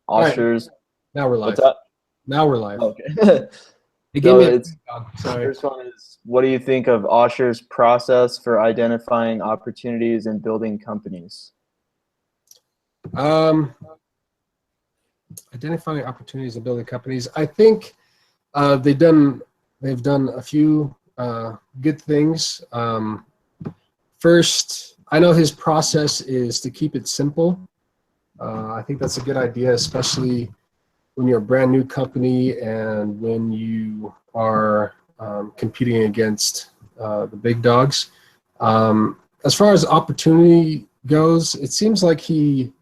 All right, Oshers. now we're What's live. up? Now we're live. Okay. It gave So me a it's sorry. first one is, what do you think of Osher's process for identifying opportunities and building companies? Um, Identifying opportunities and building companies. I think they've done a few good things. First, I know his process is to keep it simple. I think that's a good idea, especially when you're a brand new company and when you are competing against the big dogs. As far as opportunity goes, it seems like he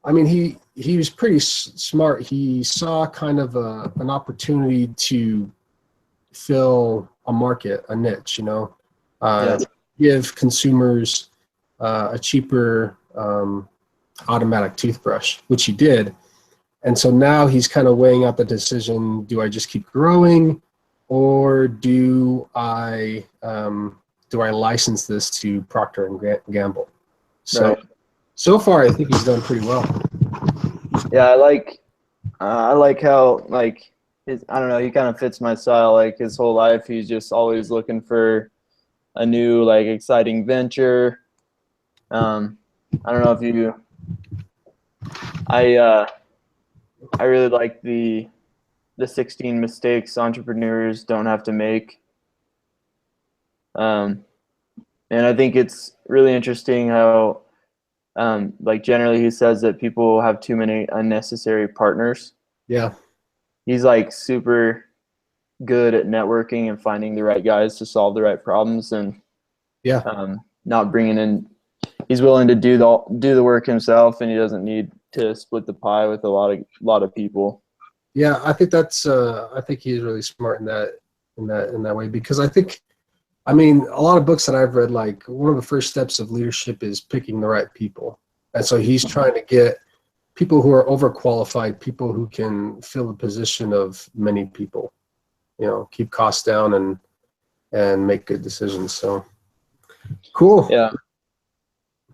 was pretty smart. He saw kind of an opportunity to fill a market, a niche, Yeah. give consumers a cheaper automatic toothbrush, which he did. And so now he's kind of weighing out the decision: do I just keep growing, or do I license this to Procter and Gamble? So Right. so far, I think he's done pretty well. Yeah, I like how like his, I don't know, he kind of fits my style. Like his whole life, he's just always looking for a new like exciting venture. I don't know if you I I really like the 16 mistakes entrepreneurs don't have to make. Um, and I think it's really interesting how like generally he says that people have too many unnecessary partners. Yeah, He's like super good at networking and finding the right guys to solve the right problems, and yeah, not bringing in. He's willing to do the work himself, and he doesn't need to split the pie with a lot of people. yeah. I think he's really smart in that way, because I mean, a lot of books that I've read, like one of the first steps of leadership is picking the right people, and so he's trying to get people who are overqualified, people who can fill the position of many people. Keep costs down and make good decisions. So cool. Yeah,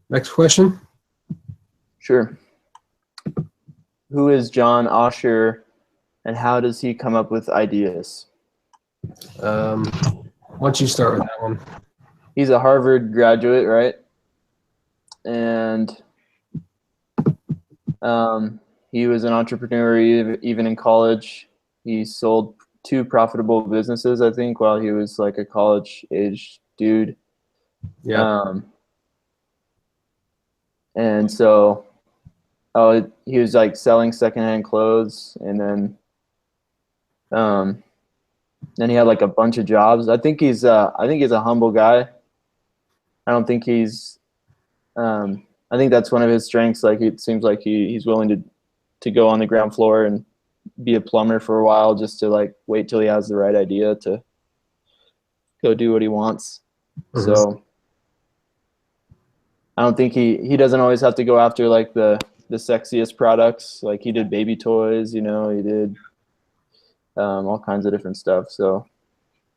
Next question. sure. Who is John Osher, and how does he come up with ideas? Why don't you start with that one? He's a Harvard graduate, right? And he was an entrepreneur even in college. He sold two profitable businesses, I think, while he was like a college age dude. Yeah, Um, and so, he was like selling secondhand clothes, and um, then he had like a bunch of jobs. I think he's a humble guy. I don't think he's. I think that's one of his strengths. Like it seems like he's willing to go on the ground floor and be a plumber for a while just to like wait till he has the right idea to go do what he wants. hmm, So I don't think he doesn't always have to go after like the sexiest products. Like he did baby toys, he did all kinds of different stuff. So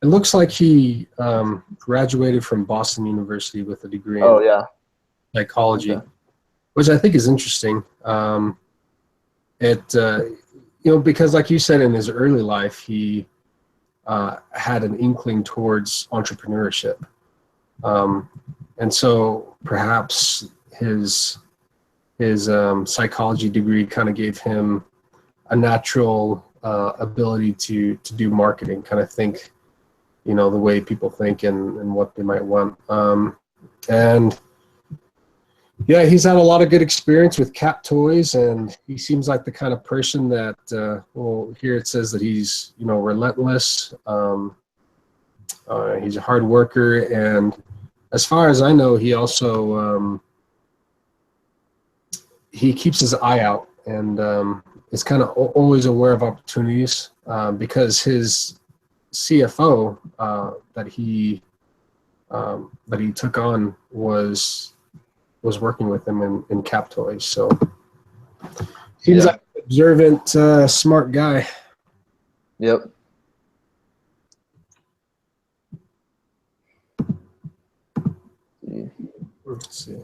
it looks like he graduated from Boston University with a degree oh in yeah, psychology, okay, which I think is interesting. It because like you said, in his early life, he had an inkling towards entrepreneurship, um, and so perhaps his psychology degree kind of gave him a natural ability to do marketing, kind of think, the way people think and what they might want. And yeah, he's had a lot of good experience with cat toys, and he seems like the kind of person that, well, here it says that he's, relentless. He's a hard worker, and as far as I know, he also he keeps his eye out, and is kind of always aware of opportunities, because his CFO that he took on was working with him in Cap Toys. So seems yeah, like an observant, smart guy. yep, and Let's see.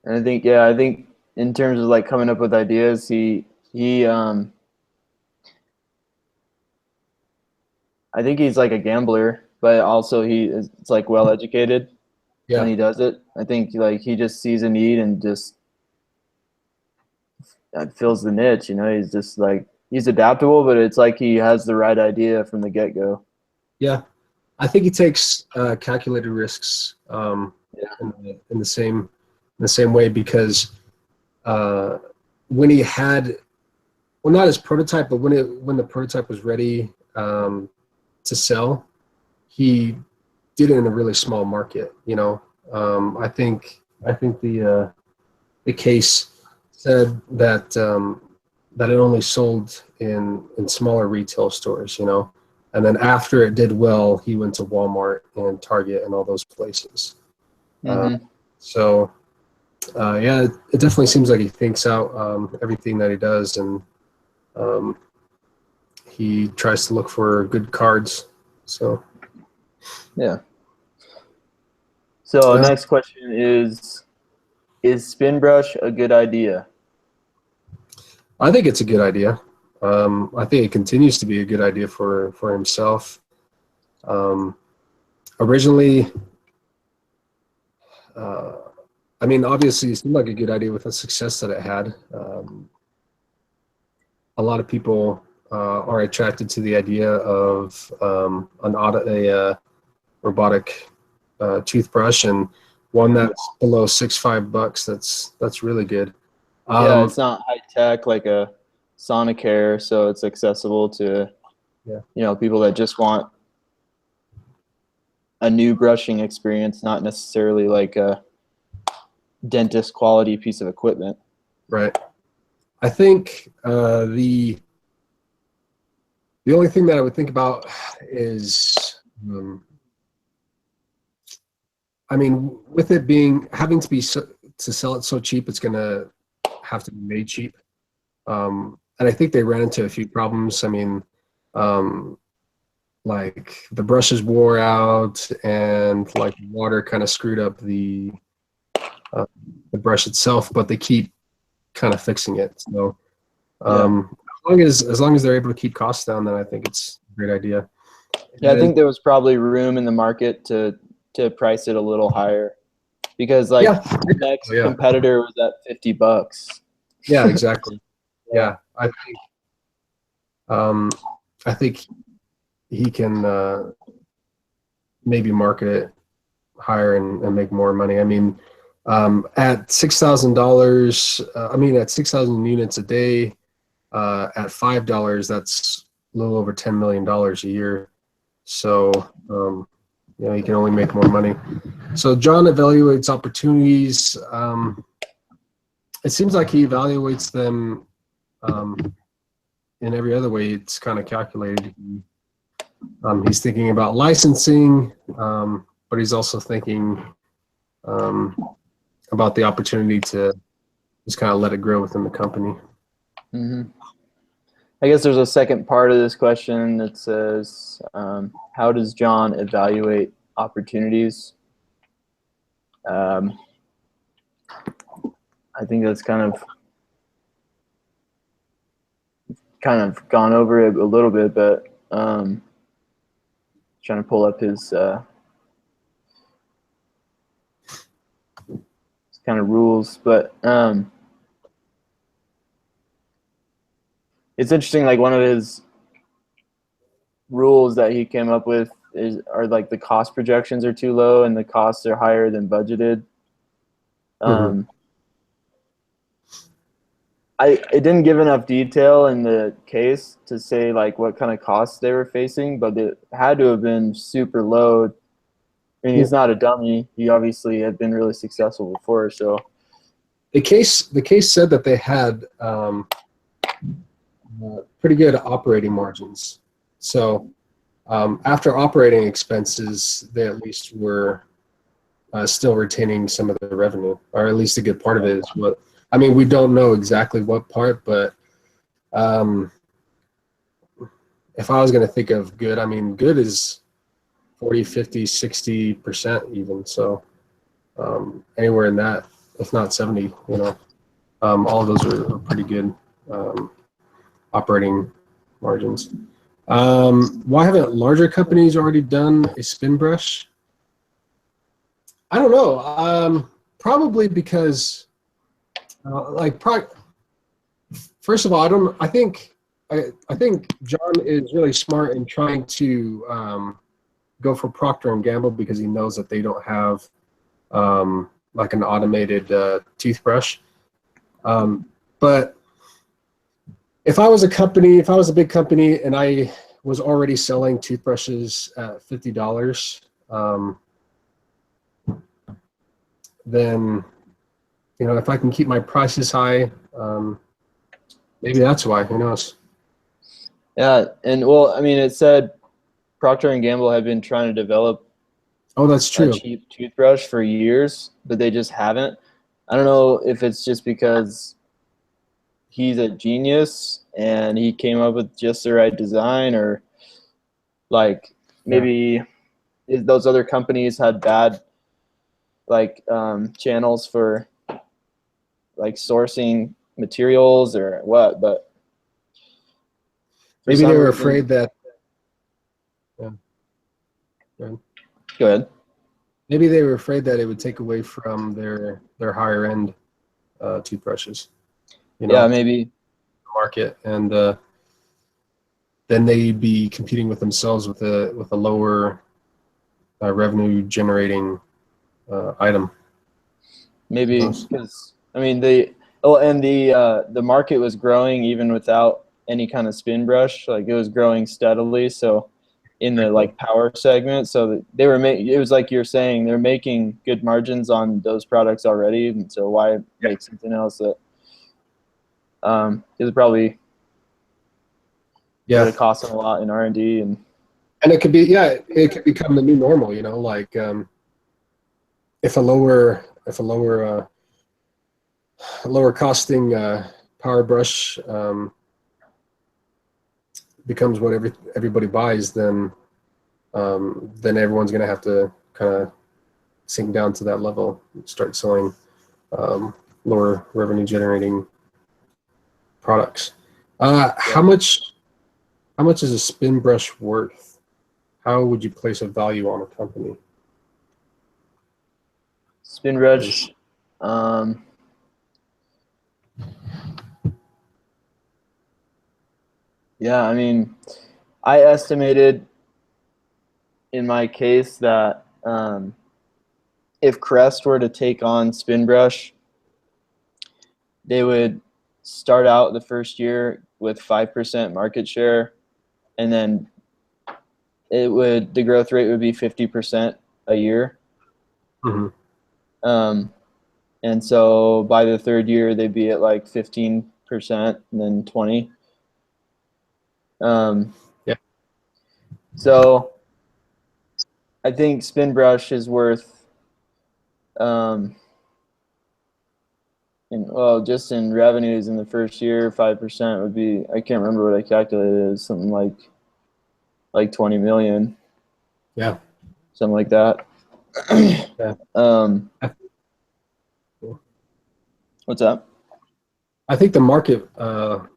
I think in terms of like coming up with ideas, he I think he's like a gambler, but also it's like well educated when Yeah. he does it. I think like he just sees a need and just fills the niche. You know, he's just like he's adaptable, but it's like he has the right idea from the get go. Yeah. I think he takes calculated risks Yeah. in the same way, because when he had, well, not his prototype, but when the prototype was ready to sell, he did it in a really small market. You know, I think the case said that that it only sold in smaller retail stores. You know, and then after it did well, he went to Walmart and Target and all those places. Mm-hmm. So yeah, it definitely seems like he thinks out everything that he does, and um, he tries to look for good cards. So Yeah. So yeah, next question is spin brush a good idea? I think it's a good idea. I think it continues to be a good idea for himself. Originally, uh, I mean, obviously, it seemed like a good idea with the success that it had. A lot of people are attracted to the idea of a robotic toothbrush, and one that's below $6-5. That's really good. Yeah, it's not high tech like a Sonicare, so it's accessible to Yeah. people that just want a new brushing experience, not necessarily like a dentist quality piece of equipment. Right. I think the only thing that I would think about is, I mean, with it being having to be to sell it so cheap, it's gonna have to be made cheap. And I think they ran into a few problems. I mean, um, like the brushes wore out, and like water kind of screwed up uh, the brush itself, but they keep kind of fixing it. So as long as they're able to keep costs down, then I think it's a great idea. Yeah, I And think there was probably room in the market to price it a little higher because like yeah, the next yeah, competitor was at $50. yeah, exactly. Yeah, um, I think he can maybe market it higher and make more money. I mean, at $6,000, I mean, at 6,000 units a day, at $5, that's a little over $10 million a year. So, you know, you can only make more money. So John evaluates opportunities. It seems like he evaluates them in every other way. It's kind of calculated. He's thinking about licensing, but he's also thinking about the opportunity to just kind of let it grow within the company. Mm-hmm. I guess there's a second part of this question that says, how does John evaluate opportunities? I think that's kind of gone over it a little bit, but trying to pull up his kind of rules, but it's interesting. Like one of his rules that he came up with are like the cost projections are too low and the costs are higher than budgeted. It didn't give enough detail in the case to say like what kind of costs they were facing, but it had to have been super low. I mean, he's not a dummy. He obviously had been really successful before. So The case said that they had pretty good operating margins. So after operating expenses, they at least were still retaining some of the revenue, or at least a good part of it is what. I mean, we don't know exactly what part, but if I was going to think of good, I mean, good is 40, 50, 60% even. So anywhere in that, if not 70, you know. All of those are pretty good operating margins. Why haven't larger companies already done a spin brush? I don't know. Probably because, first of all, I think John is really smart in trying to go for Procter and Gamble because he knows that they don't have like an automated toothbrush. But if I was a big company and I was already selling toothbrushes at $50, then, if I can keep my prices high, maybe that's why. Who knows? Yeah, and well, I mean, it said Procter and Gamble had been trying to develop that's true. a cheap toothbrush for years, but they just haven't. I don't know if it's just because he's a genius and he came up with just the right design, or like maybe those other companies had bad channels for like sourcing materials or what, but maybe they were afraid that go ahead. Maybe they were afraid that it would take away from their higher end toothbrushes. Yeah, maybe market, and then they'd be competing with themselves with a lower revenue generating item. Maybe because I mean the market was growing even without any kind of spin brush. Like it was growing steadily. So in the like power segment, so they were it was like you're saying, they're making good margins on those products already, and so why make something else that is probably would have cost them a lot in R&D, and it could be it could become the new normal. Like if a lower costing power brush becomes what everybody buys, then everyone's going to have to kind of sink down to that level and start selling lower revenue generating products. How much is a spin brush worth? How would you place a value on a company? Spin brush, yeah, I mean, I estimated in my case that if Crest were to take on spin brush, they would start out the first year with 5% market share, and then the growth rate would be 50% a year. Mm-hmm. And so by the third year, they'd be at like 15% and then 20. So I think spin brush is worth, just in revenues in the first year, 5% would be, I can't remember what I calculated, it was something like 20 million. Yeah. Something like that. What's up? I think the market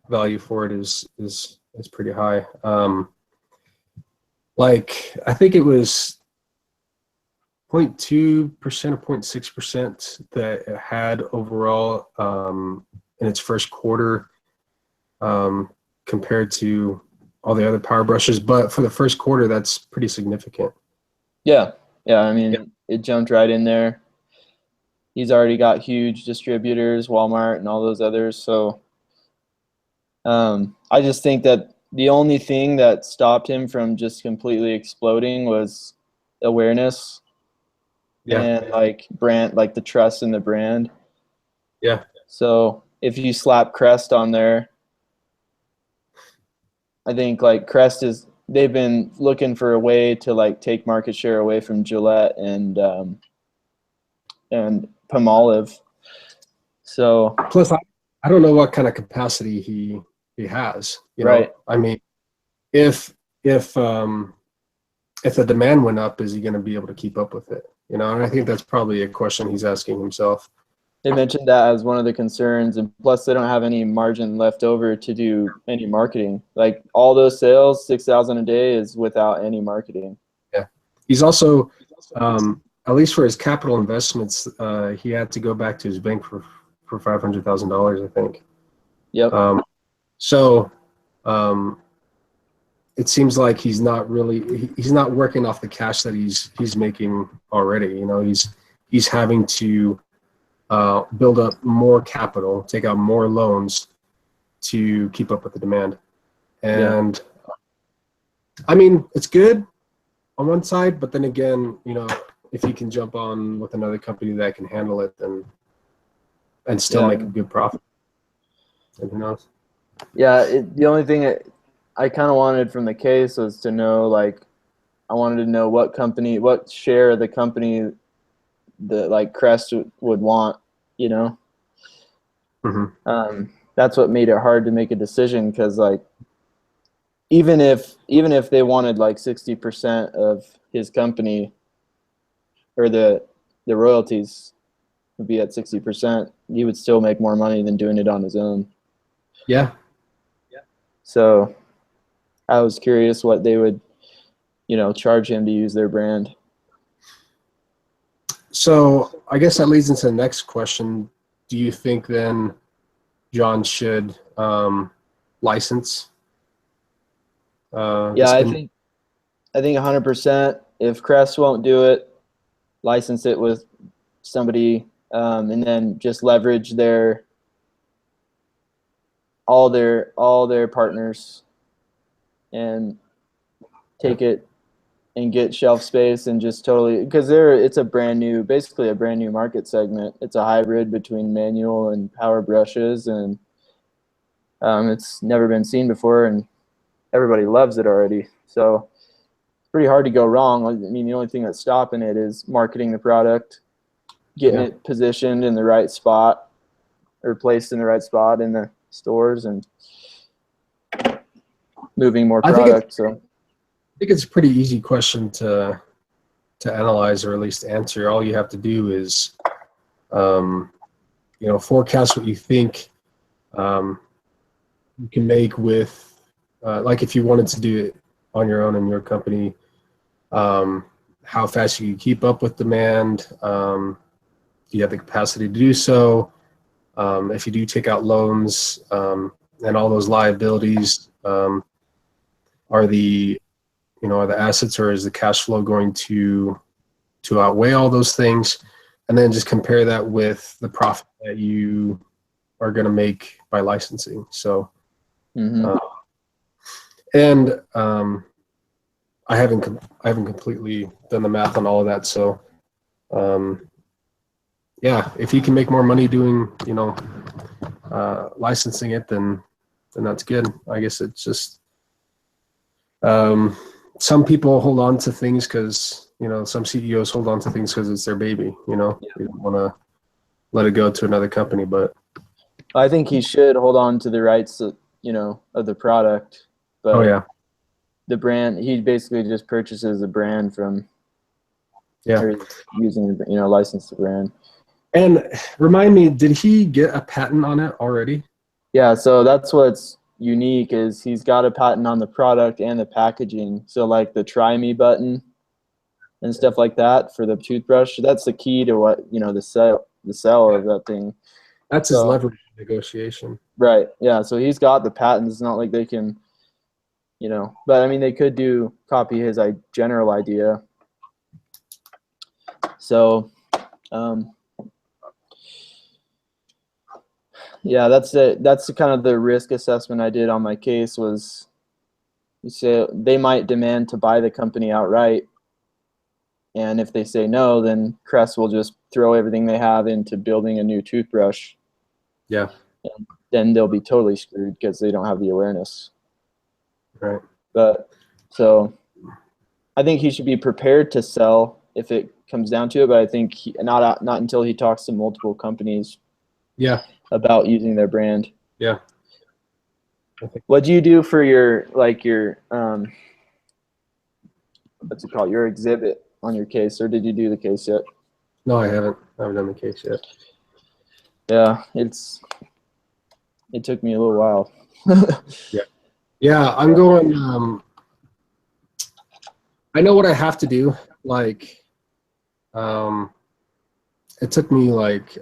value for it is pretty high. I think it was 0.2% or 0.6% that it had overall in its first quarter compared to all the other power brushes. But for the first quarter, that's pretty significant. Yeah. I mean, it jumped right in there. He's already got huge distributors, Walmart and all those others. So I just think that the only thing that stopped him from just completely exploding was awareness. And brand, like the trust in the brand. Yeah. So if you slap Crest on there, I think like Crest they've been looking for a way to like take market share away from Gillette and Palmolive. So plus I don't know what kind of capacity he has. Right. I mean, if the demand went up, is he going to be able to keep up with it? And I think that's probably a question he's asking himself. They mentioned that as one of the concerns, and plus they don't have any margin left over to do any marketing. Like all those sales, 6,000 a day is without any marketing. Yeah, he's also, at least for his capital investments, he had to go back to his bank for $500,000, I think. Yep. So it seems like he's not working off the cash that he's making already. You know, he's having to build up more capital, take out more loans to keep up with the demand. And I mean, it's good on one side, but then again, you know, if he can jump on with another company that can handle it, then and still make a good profit, then who knows? Yeah, the only thing I kind of wanted from the case was to know, like, I wanted to know what share of the company that like Crest would want, you know. That's what made it hard to make a decision, because like even if they wanted like 60% of his company, or the royalties would be at 60%, he would still make more money than doing it on his own. Yeah. So I was curious what they would, you know, charge him to use their brand. So I guess that leads into the next question. Do you think then John should license? Yeah, I think 100%. If Crest won't do it, license it with somebody, and then just leverage all their partners and take it and get shelf space, and just totally, because it's basically a brand new market segment. It's a hybrid between manual and power brushes, and it's never been seen before, and everybody loves it already. So it's pretty hard to go wrong. I mean, the only thing that's stopping it is marketing the product, getting it positioned in the right spot, or placed in the right spot in the stores, and moving more product. I think it's a pretty easy question to analyze, or at least answer. All you have to do is, you know, forecast what you think you can make with, like if you wanted to do it on your own in your company, how fast you can keep up with demand. Do you have the capacity to do so? If you do take out loans and all those liabilities, are the assets, or is the cash flow going to outweigh all those things? And then just compare that with the profit that you are going to make by licensing. So, I haven't completely done the math on all of that. So, yeah, if you can make more money doing, you know, licensing it, then that's good. I guess it's just, some people hold on to things because, you know, some CEOs hold on to things because it's their baby, you know. They don't want to let it go to another company. But I think he should hold on to the rights, you know, of the product. But the brand, he basically just purchases a brand from, or using, you know, license the brand. And remind me, did he get a patent on it already? Yeah, so that's what's unique, is he's got a patent on the product and the packaging. So like the Try Me button and stuff like that for the toothbrush, that's the key to what, you know, the sell of that thing. That's his leverage negotiation. Right. Yeah. So he's got the patents. It's not like they can, you know, but I mean, they could copy his general idea. So, yeah, that's it. That's kind of the risk assessment I did on my case. Was, you say they might demand to buy the company outright, and if they say no, then Crest will just throw everything they have into building a new toothbrush. Yeah. And then they'll be totally screwed because they don't have the awareness. Right. But so I think he should be prepared to sell if it comes down to it. But I think not until he talks to multiple companies. Yeah. About using their brand. Yeah. What do you do for your what's it called? Your exhibit on your case, or did you do the case yet? No, I haven't. I haven't done the case yet. Yeah, it took me a little while. Yeah, I'm going. I know what I have to do. Like, it took me like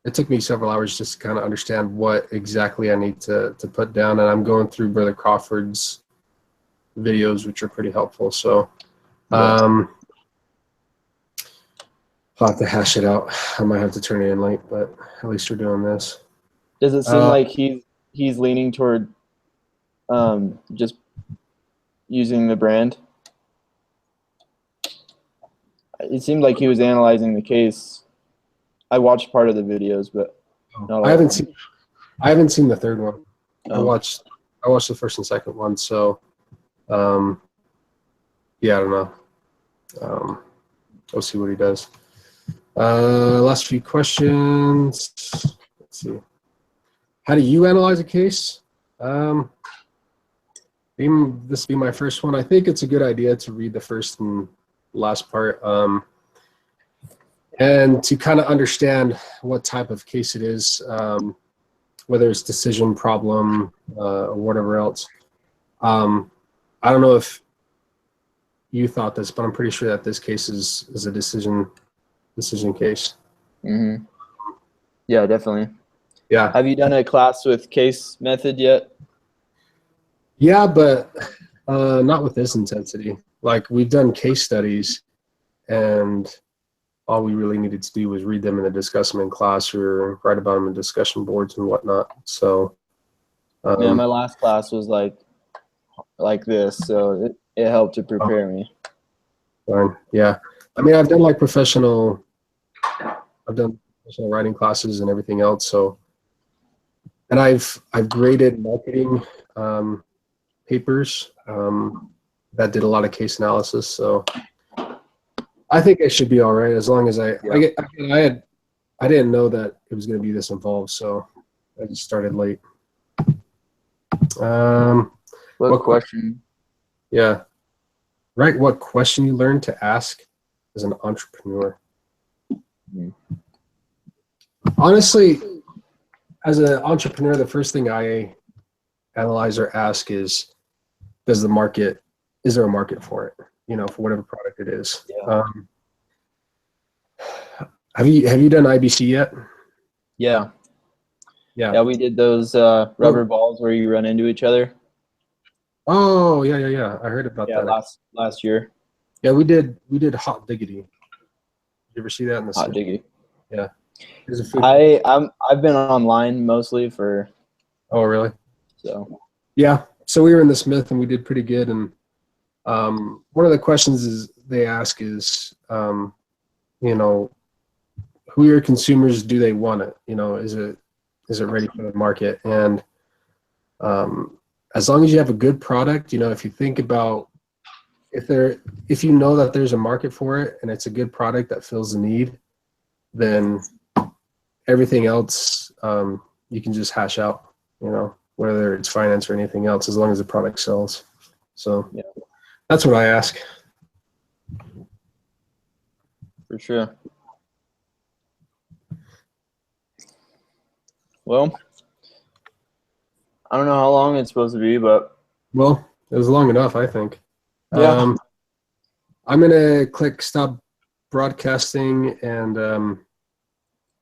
it took me several hours just to kind of understand what exactly I need to put down, and I'm going through Brother Crawford's videos, which are pretty helpful. So, I'll have to hash it out. I might have to turn it in late, but at least we're doing this. Does it seem like he's leaning toward just using the brand? It seemed like he was analyzing the case. I watched part of the videos, but not all. I haven't seen the third one. Oh. I watched the first and second one. So, yeah, I don't know. We'll see what he does. Last few questions. Let's see. How do you analyze a case? This will be my first one. I think it's a good idea to read the first and last part, and to kind of understand what type of case it is, whether it's decision problem or whatever else. I don't know if you thought this, but I'm pretty sure that this case is a decision case. Mm-hmm. Yeah, definitely. Yeah. Have you done a class with case method yet? Yeah, but not with this intensity. Like, we've done case studies, and all we really needed to do was read them and discuss them in class or write about them in discussion boards and whatnot. So, yeah, my last class was like this, so it helped to prepare me. Fine. Yeah, I mean, I've done professional writing classes and everything else. So, and I've graded marketing papers that did a lot of case analysis. So, I think it should be all right as long as I didn't know that it was going to be this involved, so I just started late. What question? Yeah. Right. What question you learned to ask as an entrepreneur? Mm-hmm. Honestly, as an entrepreneur, the first thing I analyze or ask is, is there a market for it? For whatever product it is. Yeah. Have you done IBC yet? Yeah. Yeah, we did those rubber balls where you run into each other. Oh, yeah. I heard about that. Last year. Yeah, we did Hot Diggity. Did you ever see that in the Hot Diggity? Yeah. I've been online mostly for. Oh, really? So. Yeah. So we were in the Smith and we did pretty good. And one of the questions they ask is, who are your consumers? Do they want it? Is it ready for the market? And as long as you have a good product, if you think about if you know that there's a market for it and it's a good product that fills the need, then everything else you can just hash out, whether it's finance or anything else, as long as the product sells. So yeah, that's what I ask. For sure. Well, I don't know how long it's supposed to be, but. Well, it was long enough, I think. Yeah. I'm going to click stop broadcasting, and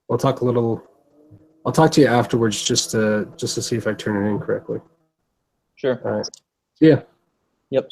I'll talk to you afterwards just to see if I turn it in correctly. Sure. All right. See ya. Yep.